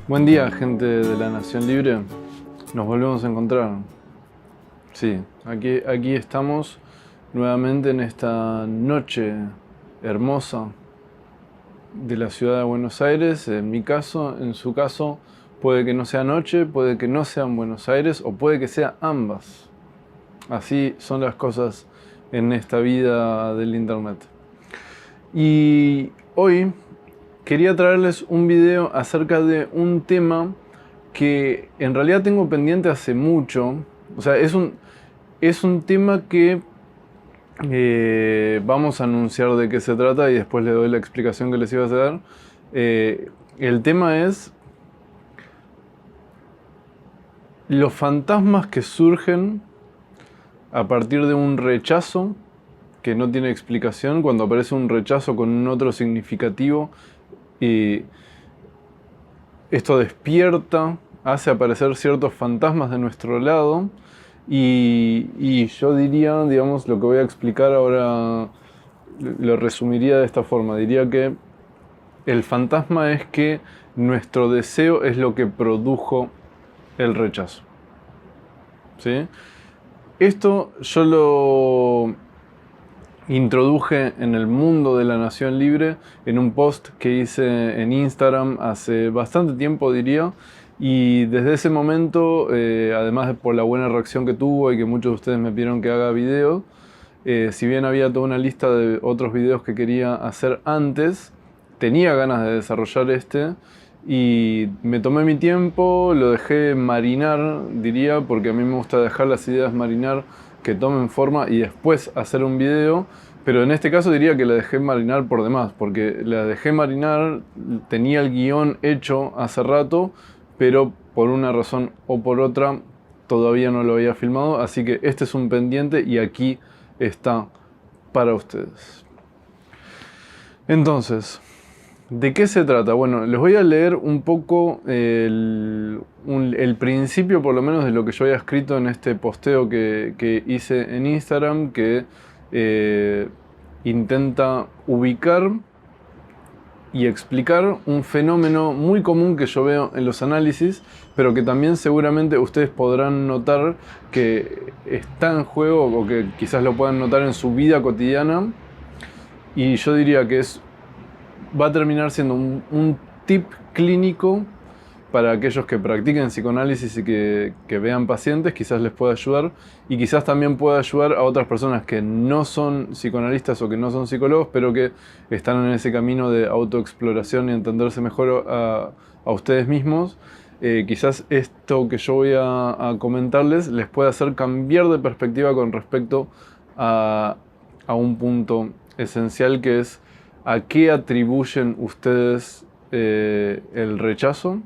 Buen día, gente de la Nación Libre. Nos volvemos a encontrar. Sí, aquí estamos nuevamente en esta noche hermosa de la ciudad de Buenos Aires. En mi caso, en su caso, puede que no sea noche, puede que no sea en Buenos Aires o puede que sea ambas. Así son las cosas en esta vida del internet. Y hoy quería traerles un video acerca de un tema que en realidad tengo pendiente hace mucho. O sea, es un tema que vamos a anunciar de qué se trata y después le doy la explicación que les iba a dar. El tema es los fantasmas que surgen a partir de un rechazo que no tiene explicación, cuando aparece un rechazo con un otro significativo y esto despierta, hace aparecer ciertos fantasmas de nuestro lado y yo diría, digamos, lo que voy a explicar ahora lo resumiría de esta forma. Diría que el fantasma es que nuestro deseo es lo que produjo el rechazo. ¿Sí? Esto yo lo introduje en el mundo de la Nación Libre en un post que hice en Instagram hace bastante tiempo, diría, y desde ese momento, además de por la buena reacción que tuvo y que muchos de ustedes me pidieron que haga video, si bien había toda una lista de otros videos que quería hacer antes, tenía ganas de desarrollar este y me tomé mi tiempo, lo dejé marinar, diría, porque a mí me gusta dejar las ideas marinar, que tomen forma y después hacer un video, pero en este caso diría que la dejé marinar por demás, porque la dejé marinar, tenía el guión hecho hace rato, pero por una razón o por otra todavía no lo había filmado, así que este es un pendiente y aquí está para ustedes. Entonces, ¿de qué se trata? Bueno, les voy a leer un poco el principio, por lo menos, de lo que yo había escrito en este posteo que hice en Instagram, que intenta ubicar y explicar un fenómeno muy común que yo veo en los análisis, pero que también seguramente ustedes podrán notar que está en juego o que quizás lo puedan notar en su vida cotidiana. Y yo diría que va a terminar siendo un tip clínico para aquellos que practiquen psicoanálisis y que vean pacientes, quizás les pueda ayudar y quizás también pueda ayudar a otras personas que no son psicoanalistas o que no son psicólogos, pero que están en ese camino de autoexploración y entenderse mejor a ustedes mismos. Quizás esto que yo voy a comentarles les pueda hacer cambiar de perspectiva con respecto a un punto esencial, que es a qué atribuyen ustedes el rechazo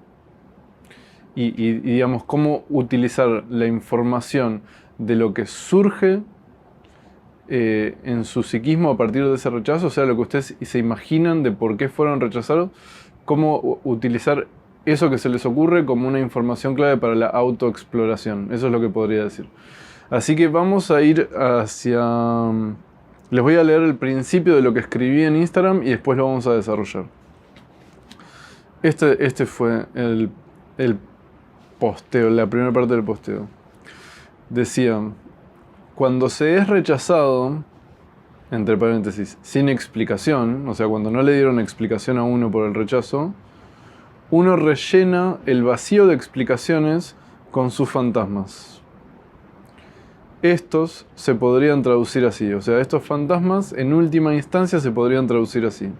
y digamos cómo utilizar la información de lo que surge en su psiquismo a partir de ese rechazo, o sea, lo que ustedes se imaginan de por qué fueron rechazados, cómo utilizar eso que se les ocurre como una información clave para la autoexploración. Eso es lo que podría decir. Así que vamos a ir hacia... Les voy a leer el principio de lo que escribí en Instagram y después lo vamos a desarrollar. Este fue el posteo, la primera parte del posteo. Decía: cuando se es rechazado, entre paréntesis, sin explicación, o sea, cuando no le dieron explicación a uno por el rechazo, uno rellena el vacío de explicaciones con sus fantasmas. Estos se podrían traducir así, o sea, estos fantasmas en última instancia se podrían traducir así: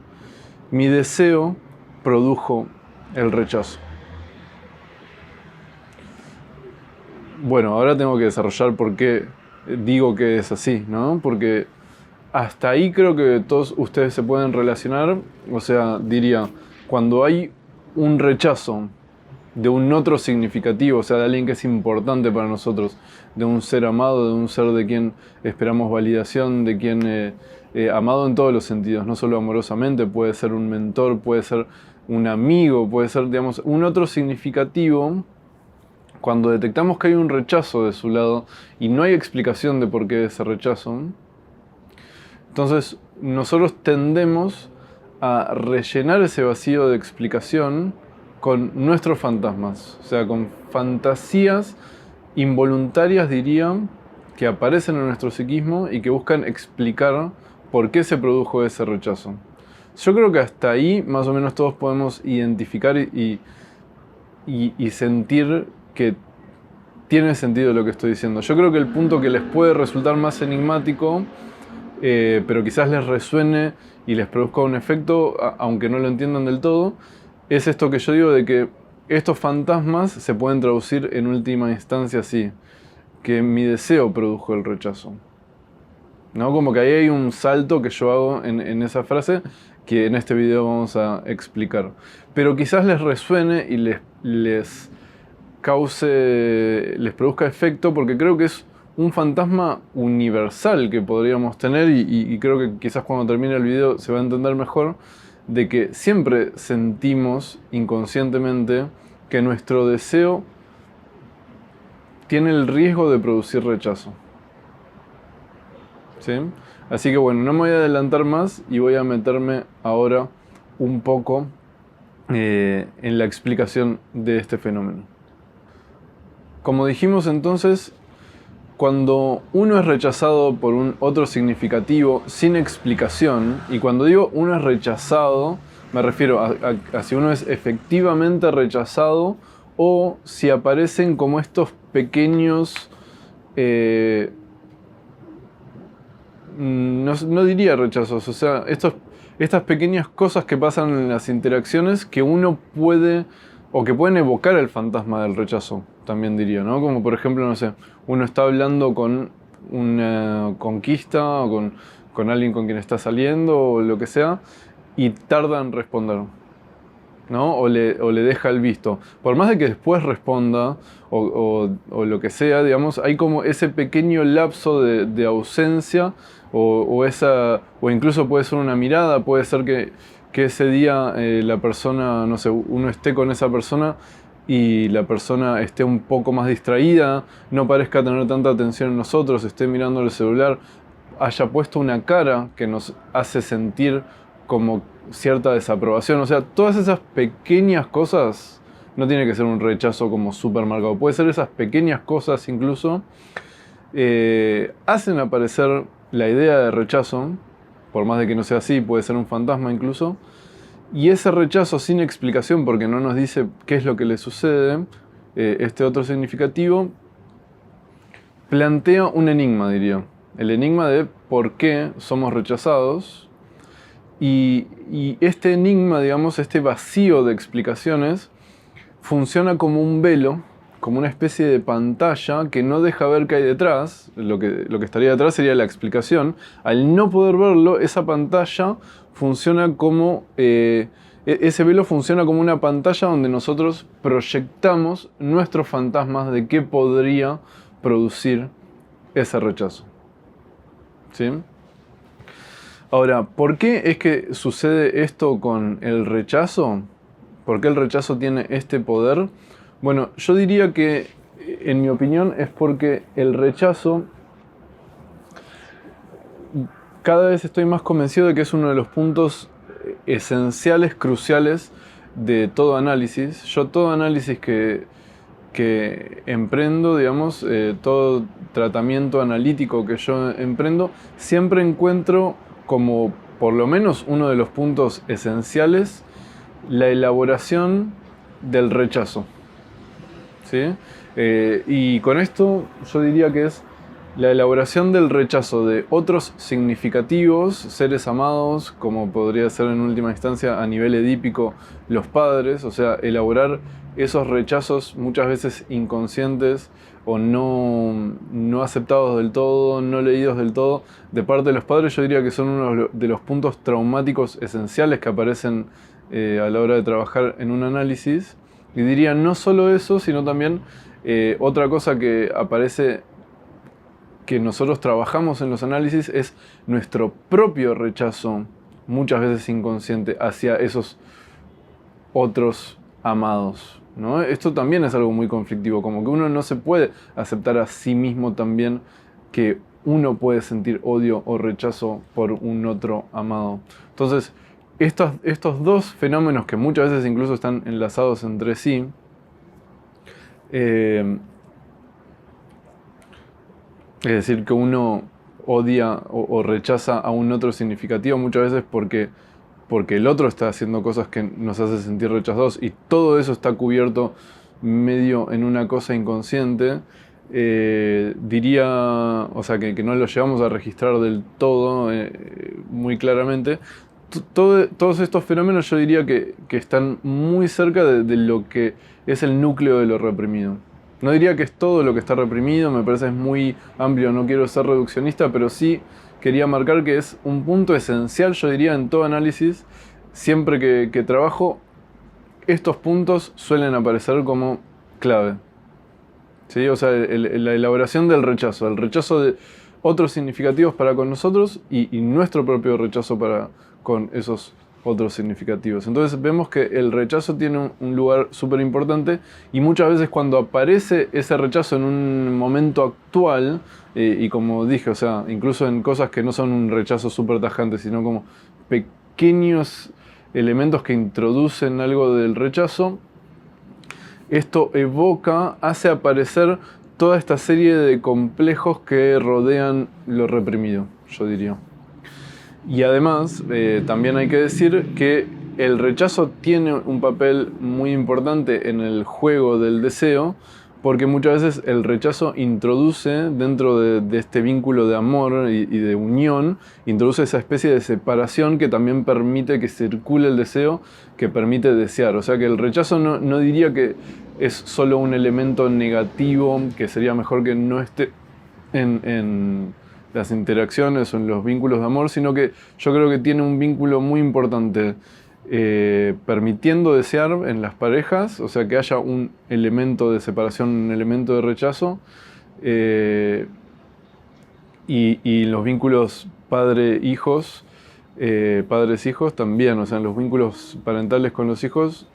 mi deseo produjo el rechazo. Bueno, ahora tengo que desarrollar por qué digo que es así, ¿no? Porque hasta ahí creo que todos ustedes se pueden relacionar. O sea, diría, cuando hay un rechazo de un otro significativo, o sea, de alguien que es importante para nosotros, de un ser amado, de un ser de quien esperamos validación, de quien amado en todos los sentidos, no solo amorosamente, puede ser un mentor, puede ser un amigo, puede ser, digamos, un otro significativo. Cuando detectamos que hay un rechazo de su lado y no hay explicación de por qué ese rechazo, entonces nosotros tendemos a rellenar ese vacío de explicación con nuestros fantasmas, o sea, con fantasías involuntarias, diría, que aparecen en nuestro psiquismo y que buscan explicar por qué se produjo ese rechazo. Yo creo que hasta ahí más o menos todos podemos identificar y sentir que tiene sentido lo que estoy diciendo. Yo creo que el punto que les puede resultar más enigmático, pero quizás les resuene y les produzca un efecto, aunque no lo entiendan del todo, es esto que yo digo de que estos fantasmas se pueden traducir en última instancia así, que mi deseo produjo el rechazo. ¿No? Como que ahí hay un salto que yo hago en esa frase que en este video vamos a explicar. Pero quizás les resuene y les produzca efecto, porque creo que es un fantasma universal que podríamos tener y creo que quizás cuando termine el video se va a entender mejor, de que siempre sentimos inconscientemente que nuestro deseo tiene el riesgo de producir rechazo. ¿Sí? Así que bueno, no me voy a adelantar más y voy a meterme ahora un poco en la explicación de este fenómeno. Como dijimos entonces, cuando uno es rechazado por un otro significativo sin explicación, y cuando digo uno es rechazado, me refiero a si uno es efectivamente rechazado o si aparecen como estos pequeños... no diría rechazos, o sea, estas pequeñas cosas que pasan en las interacciones que uno puede, o que pueden evocar el fantasma del rechazo, también diría, ¿no? Como por ejemplo, no sé, uno está hablando con una conquista o con alguien con quien está saliendo o lo que sea, y tarda en responder, ¿no? O le deja el visto. Por más de que después responda o lo que sea, digamos, hay como ese pequeño lapso de ausencia o incluso puede ser una mirada, puede ser que ese día la persona, no sé, uno esté con esa persona y la persona esté un poco más distraída, no parezca tener tanta atención en nosotros, esté mirando el celular, haya puesto una cara que nos hace sentir como cierta desaprobación. O sea, todas esas pequeñas cosas, no tiene que ser un rechazo como súper marcado, puede ser esas pequeñas cosas incluso, hacen aparecer la idea de rechazo, por más de que no sea así, puede ser un fantasma incluso, y ese rechazo sin explicación, porque no nos dice qué es lo que le sucede, este otro significativo, plantea un enigma, diría. El enigma de por qué somos rechazados. Y este enigma, digamos, este vacío de explicaciones, funciona como un velo, como una especie de pantalla que no deja ver qué hay detrás. Lo que estaría detrás sería la explicación. Al no poder verlo, esa pantalla funciona como... ese velo funciona como una pantalla donde nosotros proyectamos nuestros fantasmas de qué podría producir ese rechazo. ¿Sí? Ahora, ¿por qué es que sucede esto con el rechazo? ¿Por qué el rechazo tiene este poder? Bueno, yo diría que, en mi opinión, es porque el rechazo, cada vez estoy más convencido de que es uno de los puntos esenciales, cruciales de todo análisis. Yo todo análisis que emprendo, digamos, todo tratamiento analítico que yo emprendo, siempre encuentro como por lo menos uno de los puntos esenciales la elaboración del rechazo. ¿Sí? Y con esto yo diría que es la elaboración del rechazo de otros significativos, seres amados, como podría ser en última instancia a nivel edípico los padres, o sea, elaborar esos rechazos muchas veces inconscientes o no aceptados del todo, no leídos del todo, de parte de los padres. Yo diría que son uno de los puntos traumáticos esenciales que aparecen a la hora de trabajar en un análisis. Y diría no solo eso, sino también otra cosa que aparece, que nosotros trabajamos en los análisis, es nuestro propio rechazo, muchas veces inconsciente, hacia esos otros amados, ¿no? Esto también es algo muy conflictivo, como que uno no se puede aceptar a sí mismo también que uno puede sentir odio o rechazo por un otro amado. Entonces, estos dos fenómenos que muchas veces incluso están enlazados entre sí, es decir, que uno odia o rechaza a un otro significativo muchas veces porque el otro está haciendo cosas que nos hace sentir rechazados, y todo eso está cubierto medio en una cosa inconsciente. Diría, o sea, que no lo llevamos a registrar del todo muy claramente. Todos estos fenómenos yo diría que están muy cerca de lo que es el núcleo de lo reprimido. No diría que es todo lo que está reprimido, me parece es muy amplio, no quiero ser reduccionista, pero sí quería marcar que es un punto esencial, yo diría, en todo análisis. Siempre que trabajo, estos puntos suelen aparecer como clave. ¿Sí? O sea, la elaboración del rechazo, el rechazo de otros significativos para con nosotros y nuestro propio rechazo para con esos otros significativos. Entonces vemos que el rechazo tiene un lugar súper importante, y muchas veces cuando aparece ese rechazo en un momento actual, y como dije, o sea, incluso en cosas que no son un rechazo súper tajante, sino como pequeños elementos que introducen algo del rechazo, esto hace aparecer toda esta serie de complejos que rodean lo reprimido, yo diría. Y además, también hay que decir que el rechazo tiene un papel muy importante en el juego del deseo, porque muchas veces el rechazo introduce dentro de este vínculo de amor y de unión, introduce esa especie de separación que también permite que circule el deseo, que permite desear. O sea que el rechazo no diría que es solo un elemento negativo, que sería mejor que no esté en las interacciones o en los vínculos de amor, sino que yo creo que tiene un vínculo muy importante, permitiendo desear en las parejas, o sea que haya un elemento de separación, un elemento de rechazo, y los vínculos padres-hijos también, o sea, en los vínculos parentales con los hijos,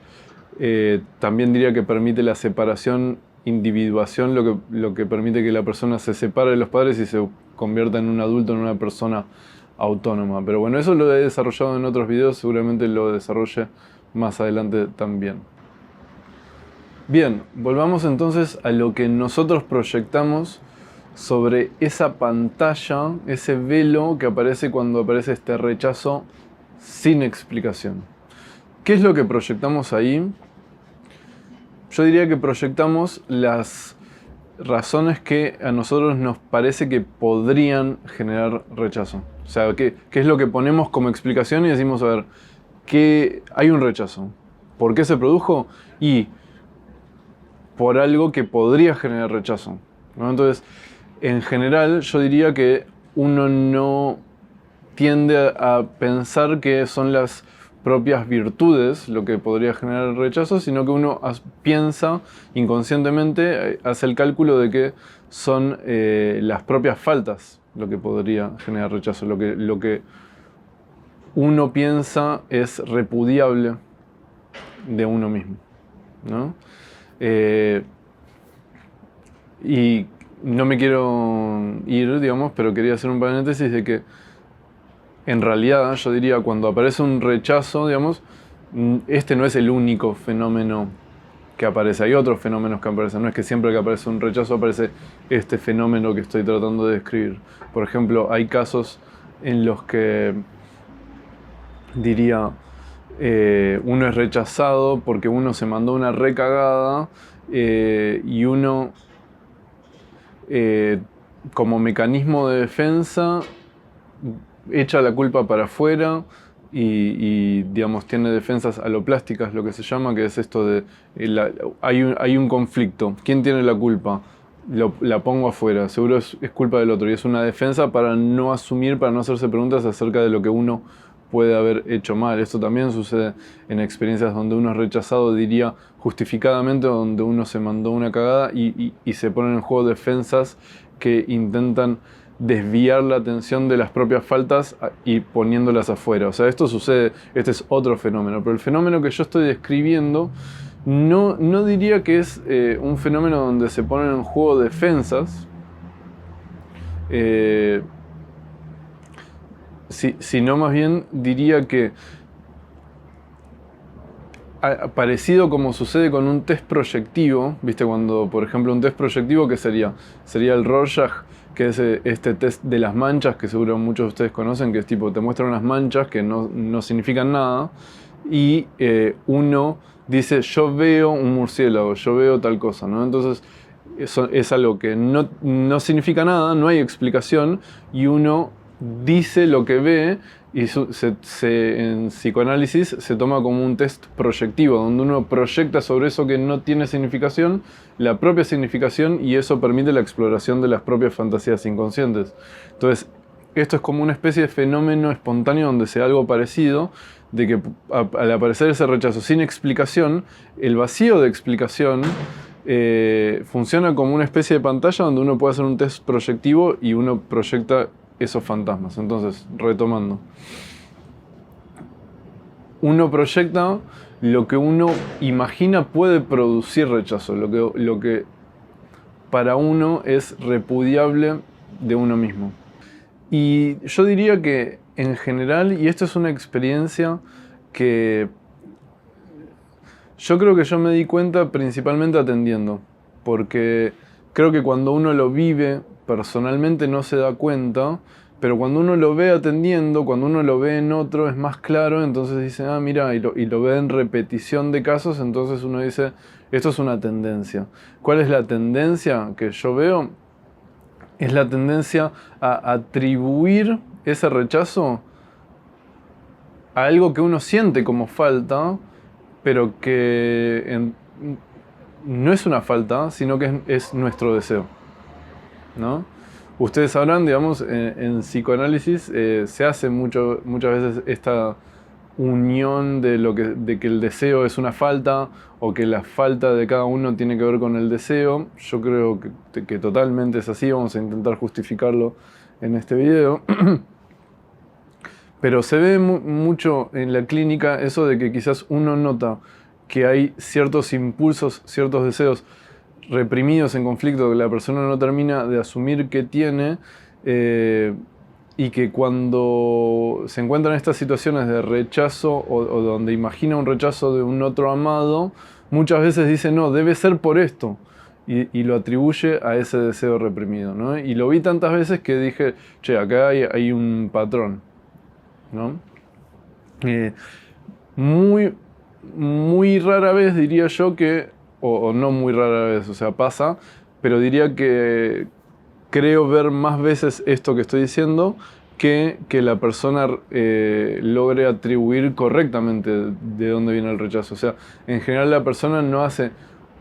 también diría que permite la separación, individuación, lo que permite que la persona se separe de los padres y se convierta en un adulto, en una persona autónoma. Pero bueno, eso lo he desarrollado en otros videos, seguramente lo desarrolle más adelante también. Bien, volvamos entonces a lo que nosotros proyectamos sobre esa pantalla, ese velo que aparece cuando aparece este rechazo sin explicación. ¿Qué es lo que proyectamos ahí? Yo diría que proyectamos las razones que a nosotros nos parece que podrían generar rechazo. O sea, ¿qué es lo que ponemos como explicación y decimos, a ver, que hay un rechazo? ¿Por qué se produjo? Y por algo que podría generar rechazo, ¿no? Entonces, en general, yo diría que uno no tiende a pensar que son las propias virtudes lo que podría generar el rechazo, sino que uno piensa inconscientemente, hace el cálculo de que son las propias faltas lo que podría generar rechazo, lo que uno piensa es repudiable de uno mismo, ¿no? Y no me quiero ir, digamos, pero quería hacer un paréntesis de que en realidad, yo diría, cuando aparece un rechazo, digamos, este no es el único fenómeno que aparece. Hay otros fenómenos que aparecen. No es que siempre que aparece un rechazo aparece este fenómeno que estoy tratando de describir. Por ejemplo, hay casos en los que, diría, uno es rechazado porque uno se mandó una recagada, y uno, como mecanismo de defensa, echa la culpa para afuera y digamos, tiene defensas aloplásticas, lo que se llama, que es esto de, hay un conflicto, ¿quién tiene la culpa? La pongo afuera, seguro es culpa del otro, y es una defensa para no asumir, para no hacerse preguntas acerca de lo que uno puede haber hecho mal. Esto también sucede en experiencias donde uno es rechazado, diría justificadamente, donde uno se mandó una cagada y se ponen en juego defensas que intentan desviar la atención de las propias faltas y poniéndolas afuera. O sea, esto sucede, este es otro fenómeno, pero el fenómeno que yo estoy describiendo no diría que es un fenómeno donde se ponen en juego defensas, sino más bien diría que parecido como sucede con un test proyectivo, ¿viste? Cuando, por ejemplo, un test proyectivo, ¿qué sería? Sería el Rorschach, que es este test de las manchas, que seguro muchos de ustedes conocen, que es tipo, te muestran unas manchas que no significan nada, y uno dice, yo veo un murciélago, yo veo tal cosa, ¿no? Entonces, eso es algo que no significa nada, no hay explicación, y uno dice lo que ve, y en psicoanálisis se toma como un test proyectivo, donde uno proyecta sobre eso que no tiene significación, la propia significación, y eso permite la exploración de las propias fantasías inconscientes. Entonces, esto es como una especie de fenómeno espontáneo donde se da algo parecido, de que al aparecer ese rechazo sin explicación, el vacío de explicación funciona como una especie de pantalla donde uno puede hacer un test proyectivo y uno proyecta esos fantasmas. Entonces, retomando, uno proyecta lo que uno imagina puede producir rechazo, lo que para uno es repudiable de uno mismo. Y yo diría que en general, y esto es una experiencia que yo creo que yo me di cuenta principalmente atendiendo, porque creo que cuando uno lo vive personalmente no se da cuenta, pero cuando uno lo ve atendiendo, cuando uno lo ve en otro es más claro, entonces dice, ah, mira, y lo ve en repetición de casos, entonces uno dice, esto es una tendencia. ¿Cuál es la tendencia que yo veo? Es la tendencia a atribuir ese rechazo a algo que uno siente como falta, pero que no es una falta, sino que es nuestro deseo, ¿no? Ustedes sabrán, digamos, en psicoanálisis se hace muchas veces esta unión de que el deseo es una falta o que la falta de cada uno tiene que ver con el deseo. Yo creo que totalmente es así, vamos a intentar justificarlo en este video. Pero se ve mucho en la clínica eso de que quizás uno nota que hay ciertos impulsos, ciertos deseos reprimidos en conflicto que la persona no termina de asumir que tiene, y que cuando se encuentran en estas situaciones de rechazo o donde imagina un rechazo de un otro amado, muchas veces dice, no, debe ser por esto, y lo atribuye a ese deseo reprimido, ¿no? Y lo vi tantas veces que dije, che, acá hay un patrón, ¿no? Muy, muy rara vez diría yo que, o no muy rara vez, o sea, pasa, pero diría que creo ver más veces esto que estoy diciendo que la persona logre atribuir correctamente de dónde viene el rechazo. O sea, en general la persona no hace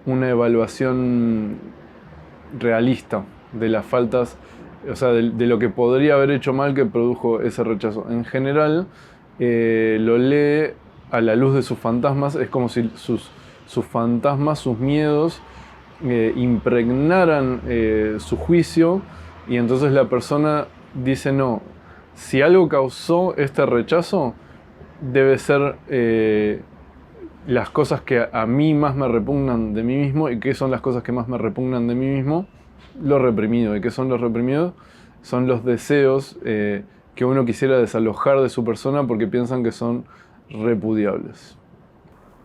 una evaluación realista de las faltas, o sea, de lo que podría haber hecho mal que produjo ese rechazo. En general, lo lee a la luz de sus fantasmas, es como si sus fantasmas, sus miedos, impregnaran su juicio, y entonces la persona dice, no, si algo causó este rechazo, debe ser las cosas que a mí más me repugnan de mí mismo. ¿Y qué son las cosas que más me repugnan de mí mismo? Lo reprimido. ¿Y qué son los reprimidos? Son los deseos que uno quisiera desalojar de su persona porque piensan que son repudiables.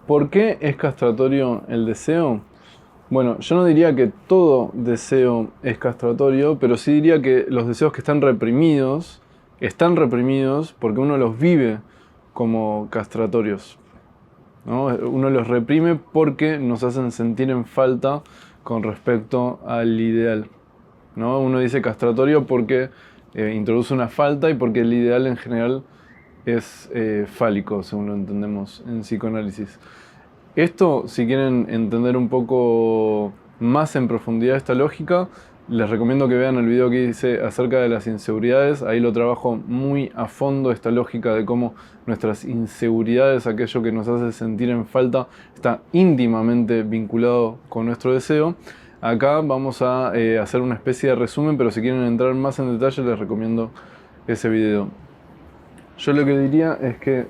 ¿Por qué es castratorio el deseo? Bueno, yo no diría que todo deseo es castratorio, pero sí diría que los deseos que están reprimidos porque uno los vive como castratorios, ¿no? Uno los reprime porque nos hacen sentir en falta con respecto al ideal, ¿no? Uno dice castratorio porque introduce una falta y porque el ideal en general es fálico, según lo entendemos en psicoanálisis. Esto, si quieren entender un poco más en profundidad esta lógica, les recomiendo que vean el video que hice acerca de las inseguridades. Ahí lo trabajo muy a fondo, esta lógica de cómo nuestras inseguridades, aquello que nos hace sentir en falta, está íntimamente vinculado con nuestro deseo. Acá vamos a hacer una especie de resumen, pero si quieren entrar más en detalle les recomiendo ese video. Yo lo que diría es que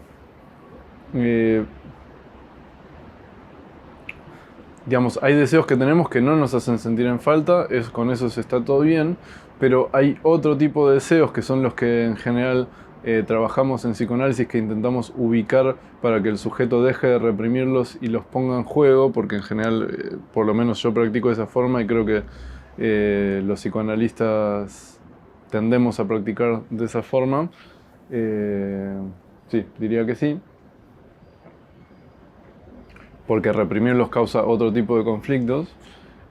digamos, hay deseos que tenemos que no nos hacen sentir en falta, con eso está todo bien, pero hay otro tipo de deseos que son los que en general trabajamos en psicoanálisis, que intentamos ubicar para que el sujeto deje de reprimirlos y los ponga en juego, porque en general, por lo menos yo practico de esa forma y creo que los psicoanalistas tendemos a practicar de esa forma. Sí, diría que sí. Porque reprimirlos causa otro tipo de conflictos.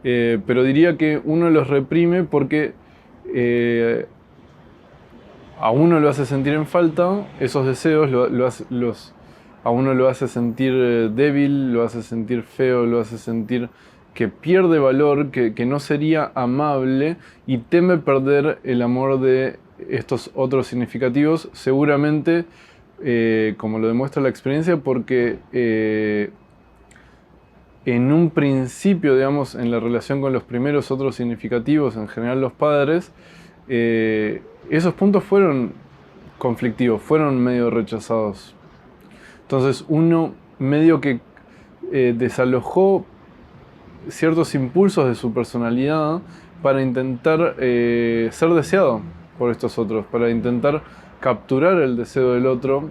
Pero diría que uno los reprime porque a uno lo hace sentir en falta esos deseos, a uno lo hace sentir débil, lo hace sentir feo, lo hace sentir que pierde valor, que no sería amable y teme perder el amor de estos otros significativos, seguramente, como lo demuestra la experiencia, porque en un principio, digamos, en la relación con los primeros otros significativos, en general los padres, esos puntos fueron conflictivos, fueron medio rechazados. Entonces uno medio que desalojó ciertos impulsos de su personalidad para intentar ser deseado por estos otros, para intentar capturar el deseo del otro,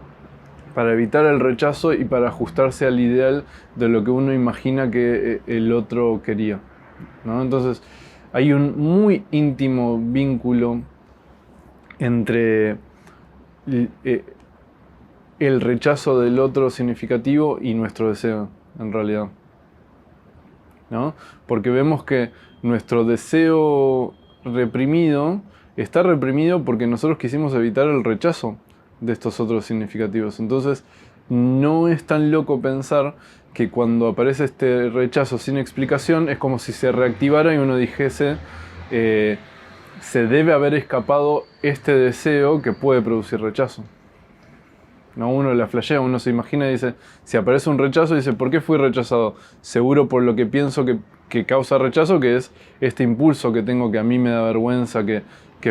para evitar el rechazo y para ajustarse al ideal de lo que uno imagina que el otro quería, ¿no? Entonces hay un muy íntimo vínculo entre el rechazo del otro significativo y nuestro deseo, en realidad, ¿no? Porque vemos que nuestro deseo reprimido está reprimido porque nosotros quisimos evitar el rechazo de estos otros significativos. Entonces, no es tan loco pensar que cuando aparece este rechazo sin explicación es como si se reactivara y uno dijese se debe haber escapado este deseo que puede producir rechazo. ¿No? Uno la flashea, uno se imagina y dice, si aparece un rechazo, dice, ¿por qué fui rechazado? Seguro por lo que pienso que causa rechazo, que es este impulso que tengo que a mí me da vergüenza, que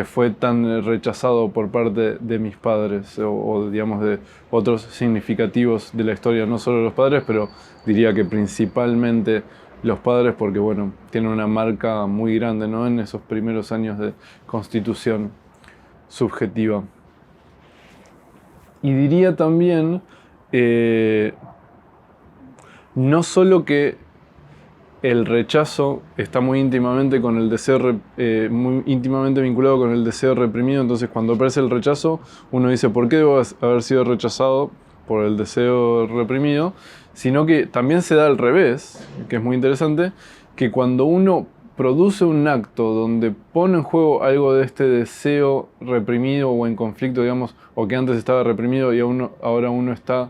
fue tan rechazado por parte de mis padres o digamos de otros significativos de la historia, no solo los padres, pero diría que principalmente los padres, porque bueno, tienen una marca muy grande, ¿no? En esos primeros años de constitución subjetiva. Y diría también, no solo que el rechazo está muy íntimamente con el deseo, muy íntimamente vinculado con el deseo reprimido, entonces cuando aparece el rechazo, uno dice, ¿por qué debo haber sido rechazado por el deseo reprimido? Sino que también se da al revés, que es muy interesante, que cuando uno produce un acto donde pone en juego algo de este deseo reprimido o en conflicto, digamos, o que antes estaba reprimido y ahora uno está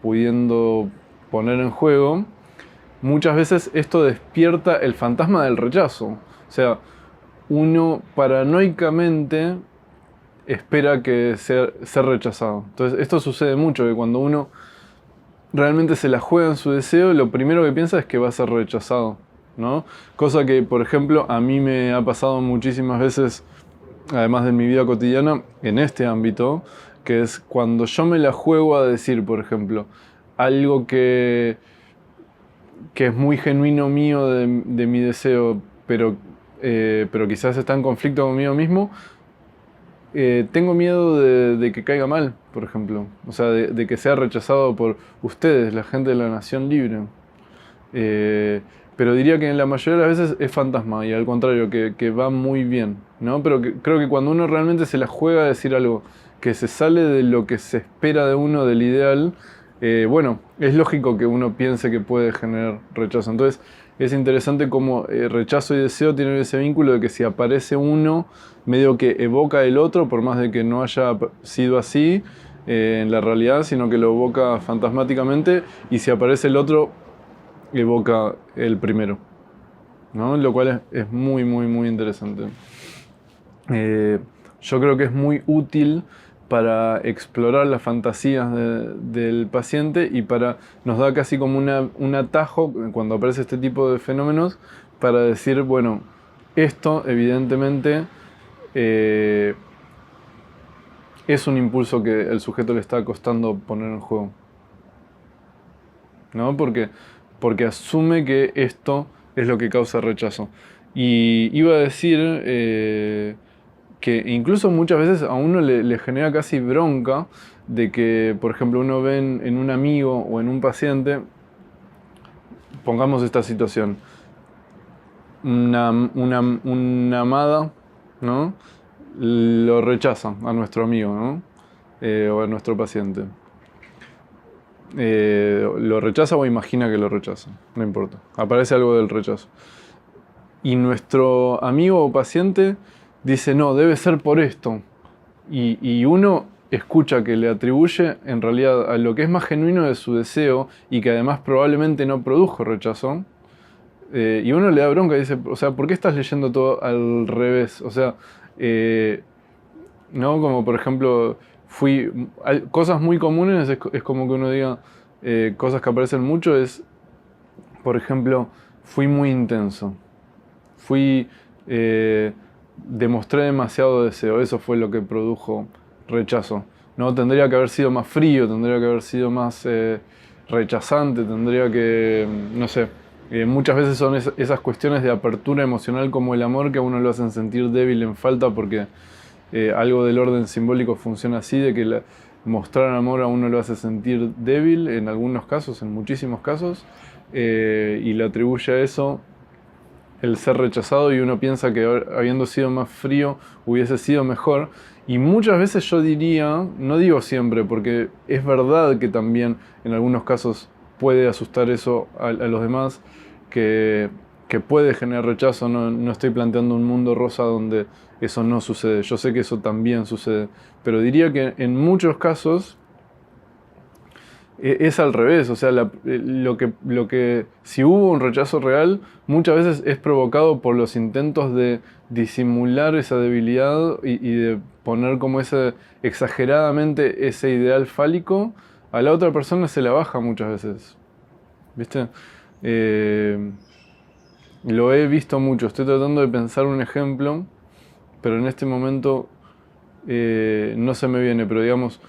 pudiendo poner en juego, muchas veces esto despierta el fantasma del rechazo. O sea, uno paranoicamente espera que sea rechazado. Entonces esto sucede mucho, que cuando uno realmente se la juega en su deseo, lo primero que piensa es que va a ser rechazado, ¿no? Cosa que, por ejemplo, a mí me ha pasado muchísimas veces, además de mi vida cotidiana, en este ámbito, que es cuando yo me la juego a decir, por ejemplo, algo que es muy genuino mío de mi deseo, pero quizás está en conflicto conmigo mismo, tengo miedo de que caiga mal, por ejemplo. O sea, de que sea rechazado por ustedes, la gente de la nación libre. Pero diría que en la mayoría de las veces es fantasma y al contrario, que va muy bien, ¿no? Pero creo que cuando uno realmente se la juega a decir algo que se sale de lo que se espera de uno, del ideal, bueno, es lógico que uno piense que puede generar rechazo. Entonces es interesante cómo rechazo y deseo tienen ese vínculo de que si aparece uno, medio que evoca el otro, por más de que no haya sido así en la realidad, sino que lo evoca fantasmáticamente, y si aparece el otro, evoca el primero, ¿no? Lo cual es muy, muy, muy interesante. Yo creo que es muy útil para explorar las fantasías del paciente y nos da casi como un atajo cuando aparece este tipo de fenómenos para decir, bueno, esto evidentemente es un impulso que el sujeto le está costando poner en juego, ¿no? Porque asume que esto es lo que causa rechazo. Y iba a decir que incluso muchas veces a uno le genera casi bronca de que, por ejemplo, uno ve en un amigo o en un paciente, pongamos esta situación, una amada, ¿no? Lo rechaza a nuestro amigo, ¿no? O a nuestro paciente. Lo rechaza o imagina que lo rechaza, no importa. Aparece algo del rechazo. Y nuestro amigo o paciente dice, no, debe ser por esto. Y uno escucha que le atribuye en realidad a lo que es más genuino de su deseo y que además probablemente no produjo rechazo. Y uno le da bronca y dice, o sea, ¿por qué estás leyendo todo al revés? O sea, ¿no? Como por ejemplo, cosas muy comunes es como que uno diga, cosas que aparecen mucho es, por ejemplo, fui muy intenso. Fui, demostré demasiado deseo, eso fue lo que produjo rechazo. No, tendría que haber sido más frío, tendría que haber sido más rechazante, tendría que, no sé, muchas veces son esas cuestiones de apertura emocional como el amor que a uno lo hacen sentir débil en falta porque algo del orden simbólico funciona así, de que mostrar amor a uno lo hace sentir débil en algunos casos, en muchísimos casos, y le atribuye a eso el ser rechazado y uno piensa que habiendo sido más frío hubiese sido mejor. Y muchas veces yo diría, no digo siempre, porque es verdad que también en algunos casos puede asustar eso a los demás, que puede generar rechazo. No estoy planteando un mundo rosa donde eso no sucede. Yo sé que eso también sucede. Pero diría que en muchos casos es al revés, o sea, si hubo un rechazo real, muchas veces es provocado por los intentos de disimular esa debilidad y de poner como exageradamente ese ideal fálico, a la otra persona se la baja muchas veces, ¿viste? Eh, lo he visto mucho, estoy tratando de pensar un ejemplo, pero en este momento no se me viene, pero digamos,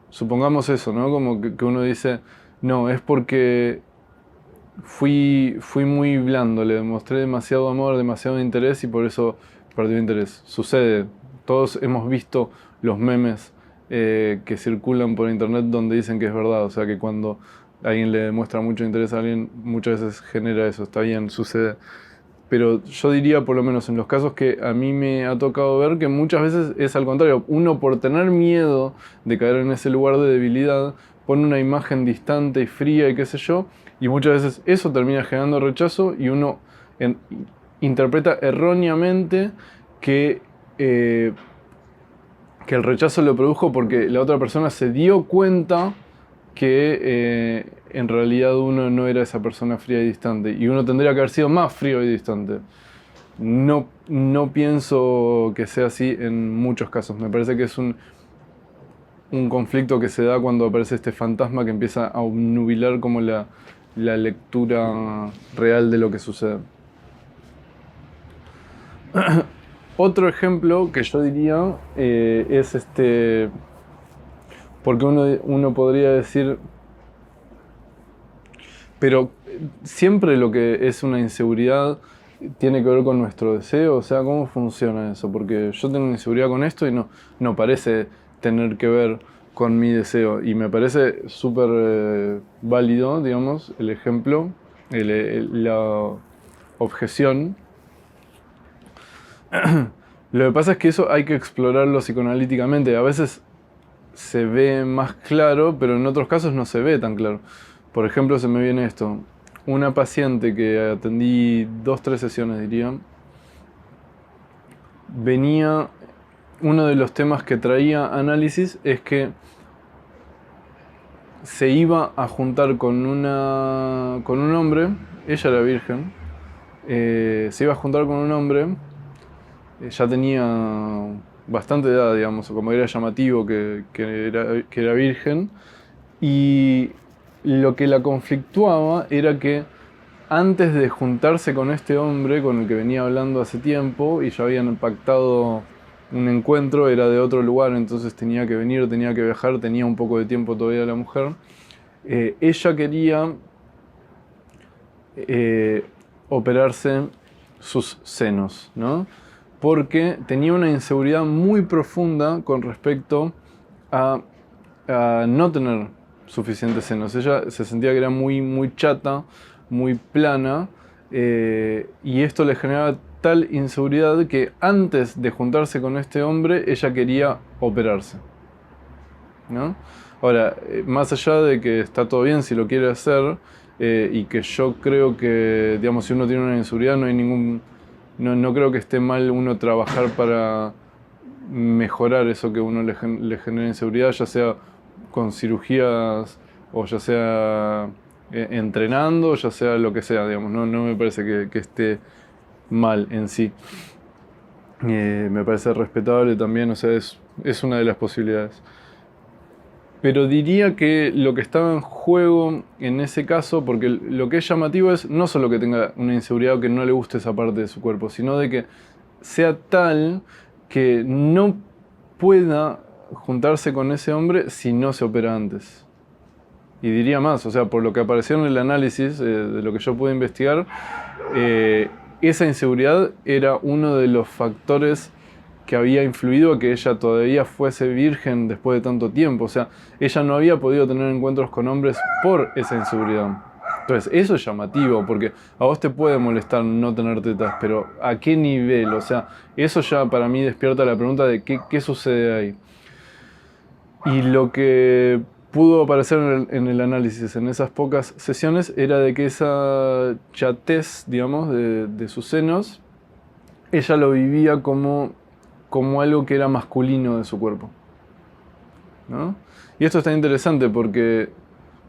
supongamos eso, ¿no? Como que uno dice, no, es porque fui muy blando, le demostré demasiado amor, demasiado interés y por eso perdió interés. Sucede, todos hemos visto los memes que circulan por internet donde dicen que es verdad, o sea que cuando alguien le demuestra mucho interés a alguien, muchas veces genera eso, está bien, sucede. Pero yo diría, por lo menos en los casos que a mí me ha tocado ver, que muchas veces es al contrario. Uno, por tener miedo de caer en ese lugar de debilidad, pone una imagen distante y fría y qué sé yo, y muchas veces eso termina generando rechazo y uno en- interpreta erróneamente que, eh, que el rechazo lo produjo porque la otra persona se dio cuenta que en realidad uno no era esa persona fría y distante y uno tendría que haber sido más frío y distante. No pienso que sea así en muchos casos. Me parece que es un conflicto que se da cuando aparece este fantasma que empieza a obnubilar como la lectura real de lo que sucede. Otro ejemplo que yo diría es porque uno podría decir, pero siempre lo que es una inseguridad tiene que ver con nuestro deseo, o sea, ¿cómo funciona eso? Porque yo tengo una inseguridad con esto y no parece tener que ver con mi deseo. Y me parece súper válido, digamos, el ejemplo, la objeción. Lo que pasa es que eso hay que explorarlo psicoanalíticamente. A veces se ve más claro, pero en otros casos no se ve tan claro. Por ejemplo, se me viene esto. Una paciente que atendí 2, 3 sesiones, diría, venía, uno de los temas que traía análisis es que se iba a juntar con un hombre, ella era virgen, se iba a juntar con un hombre, ya tenía bastante edad, digamos, como era llamativo que era virgen, y lo que la conflictuaba era que antes de juntarse con este hombre con el que venía hablando hace tiempo y ya habían pactado un encuentro, era de otro lugar, entonces tenía que venir, tenía que viajar, tenía un poco de tiempo todavía la mujer. Ella quería eh, operarse sus senos, ¿no? porque tenía una inseguridad muy profunda con respecto a no tener suficientes senos. Ella se sentía que era muy chata, muy plana, y esto le generaba tal inseguridad que antes de juntarse con este hombre, ella quería operarse, ¿no? Ahora, más allá de que está todo bien si lo quiere hacer, y que yo creo que, digamos, si uno tiene una inseguridad, no hay ningún... No creo que esté mal uno trabajar para mejorar eso que uno le genera inseguridad, ya sea con cirugías o ya sea entrenando, ya sea lo que sea, digamos. No me parece que esté mal en sí. Me parece respetable también, o sea, es una de las posibilidades. Pero diría que lo que estaba en juego en ese caso, porque lo que es llamativo es no solo que tenga una inseguridad o que no le guste esa parte de su cuerpo, sino de que sea tal que no pueda juntarse con ese hombre si no se opera antes. Y diría más, o sea, por lo que apareció en el análisis de lo que yo pude investigar, esa inseguridad era uno de los factores que había influido a que ella todavía fuese virgen después de tanto tiempo. O sea, ella no había podido tener encuentros con hombres por esa inseguridad. Entonces, eso es llamativo, porque a vos te puede molestar no tener tetas, pero ¿a qué nivel? O sea, eso ya para mí despierta la pregunta de qué sucede ahí. Y lo que pudo aparecer en el análisis en esas pocas sesiones era de que esa chatez, digamos, de sus senos, ella lo vivía como algo que era masculino de su cuerpo, ¿no? Y esto está interesante porque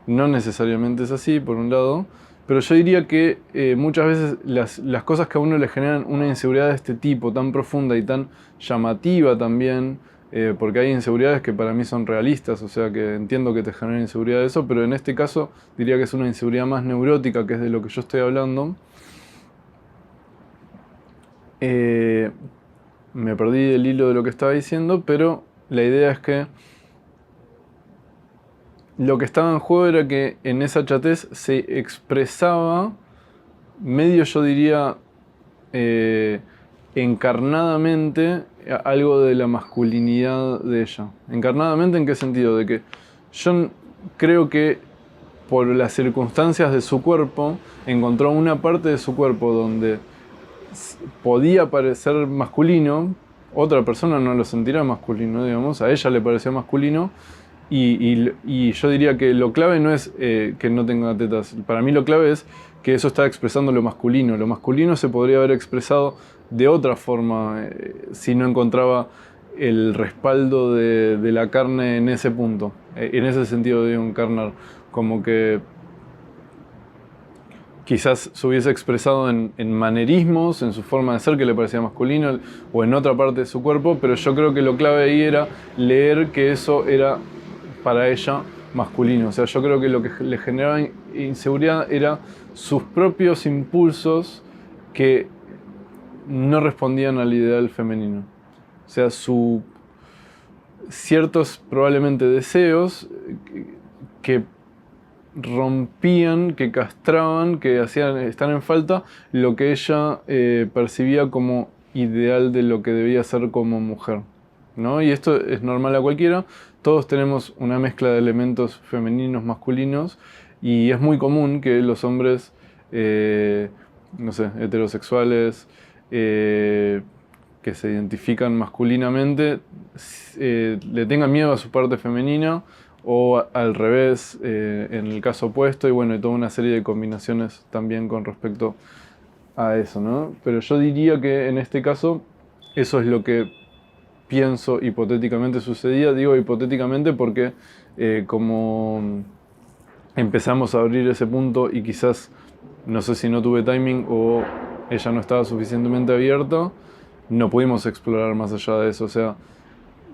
no necesariamente es así, por un lado, pero yo diría que muchas veces las cosas que a uno le generan una inseguridad de este tipo, tan profunda y tan llamativa también, porque hay inseguridades que para mí son realistas, o sea que entiendo que te genera inseguridad de eso, pero en este caso diría que es una inseguridad más neurótica, que es de lo que yo estoy hablando. Me perdí el hilo de lo que estaba diciendo, pero la idea es que lo que estaba en juego era que en esa chatez se expresaba medio, yo diría, encarnadamente algo de la masculinidad de ella. ¿Encarnadamente en qué sentido? De que yo creo que por las circunstancias de su cuerpo encontró una parte de su cuerpo donde podía parecer masculino, otra persona no lo sentirá masculino, digamos, a ella le parecía masculino. Y yo diría que lo clave no es que no tenga tetas. Para mí lo clave es que eso está expresando lo masculino. Lo masculino se podría haber expresado de otra forma si no encontraba el respaldo de la carne en ese punto. En ese sentido de encarnar. Como que quizás se hubiese expresado en manerismos, en su forma de ser que le parecía masculino, o en otra parte de su cuerpo, pero yo creo que lo clave ahí era leer que eso era para ella masculino. O sea, yo creo que lo que le generaba inseguridad era sus propios impulsos que no respondían al ideal femenino. O sea, ciertos probablemente deseos que rompían, que castraban, que hacían estar en falta lo que ella percibía como ideal de lo que debía ser como mujer, ¿no? Y esto es normal a cualquiera. Todos tenemos una mezcla de elementos femeninos, masculinos, y es muy común que los hombres, no sé, heterosexuales, que se identifican masculinamente, le tengan miedo a su parte femenina, o al revés, en el caso opuesto, y bueno, hay toda una serie de combinaciones también con respecto a eso, ¿no? Pero yo diría que en este caso, eso es lo que pienso hipotéticamente sucedía. Digo hipotéticamente porque como empezamos a abrir ese punto y quizás, no sé si no tuve timing o ella no estaba suficientemente abierta, no pudimos explorar más allá de eso. O sea,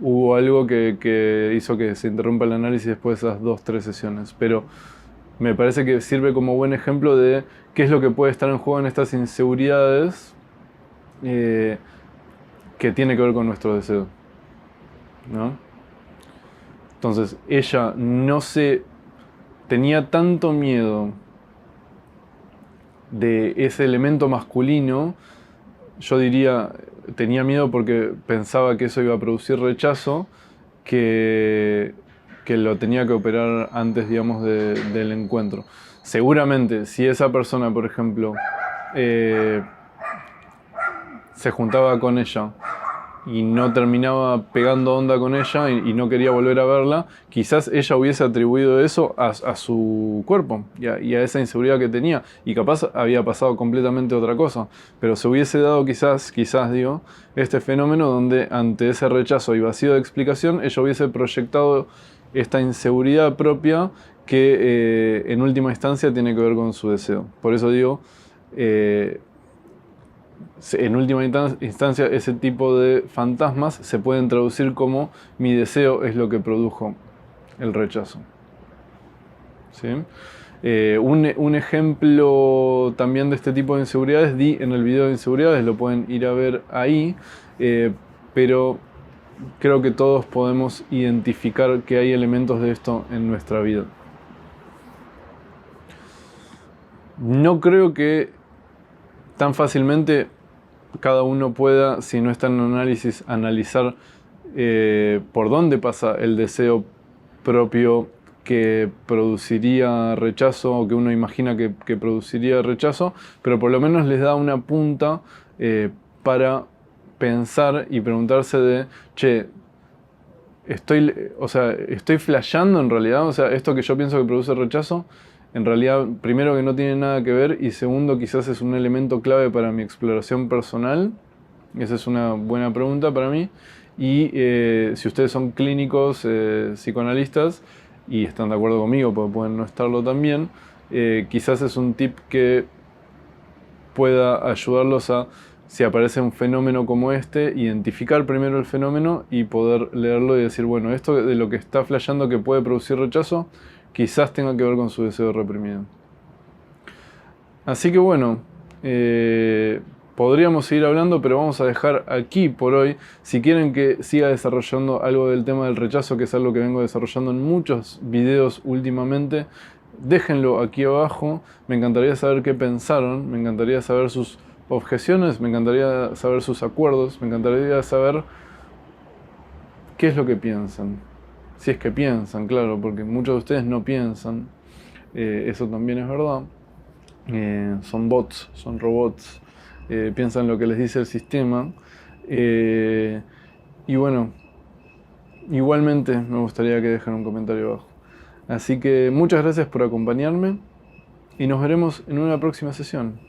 hubo algo que hizo que se interrumpa el análisis después de esas 2-3 sesiones. Pero me parece que sirve como buen ejemplo de qué es lo que puede estar en juego en estas inseguridades que tiene que ver con nuestro deseo, ¿no? Entonces, ella tenía tanto miedo de ese elemento masculino, yo diría, tenía miedo porque pensaba que eso iba a producir rechazo, que lo tenía que operar antes, digamos, del encuentro. Seguramente, si esa persona, por ejemplo, se juntaba con ella y no terminaba pegando onda con ella y no quería volver a verla, quizás ella hubiese atribuido eso a su cuerpo y a esa inseguridad que tenía, y capaz había pasado completamente otra cosa, pero se hubiese dado quizás digo, este fenómeno donde ante ese rechazo y vacío de explicación ella hubiese proyectado esta inseguridad propia que en última instancia tiene que ver con su deseo. Por eso digo, en última instancia, ese tipo de fantasmas se pueden traducir como mi deseo es lo que produjo el rechazo. ¿Sí? Un ejemplo también de este tipo de inseguridades di en el video de inseguridades, lo pueden ir a ver ahí, pero creo que todos podemos identificar que hay elementos de esto en nuestra vida. No creo que tan fácilmente cada uno pueda, si no está en análisis, analizar por dónde pasa el deseo propio que produciría rechazo, o que uno imagina que produciría rechazo, pero por lo menos les da una punta para pensar y preguntarse de, che, estoy flasheando en realidad, o sea, esto que yo pienso que produce rechazo, en realidad, primero, que no tiene nada que ver, y segundo, quizás es un elemento clave para mi exploración personal. Esa es una buena pregunta para mí. Y si ustedes son clínicos, psicoanalistas, y están de acuerdo conmigo, porque pueden no estarlo también, quizás es un tip que pueda ayudarlos a, si aparece un fenómeno como este, identificar primero el fenómeno y poder leerlo y decir, bueno, esto de lo que está flasheando que puede producir rechazo, quizás tenga que ver con su deseo reprimido. Así que bueno, podríamos seguir hablando, pero vamos a dejar aquí por hoy. Si quieren que siga desarrollando algo del tema del rechazo, que es algo que vengo desarrollando en muchos videos últimamente, déjenlo aquí abajo. Me encantaría saber qué pensaron, me encantaría saber sus objeciones, me encantaría saber sus acuerdos, me encantaría saber qué es lo que piensan. Si es que piensan, claro, porque muchos de ustedes no piensan, eso también es verdad. Son bots, son robots, piensan lo que les dice el sistema. Y bueno, igualmente me gustaría que dejen un comentario abajo. Así que muchas gracias por acompañarme y nos veremos en una próxima sesión.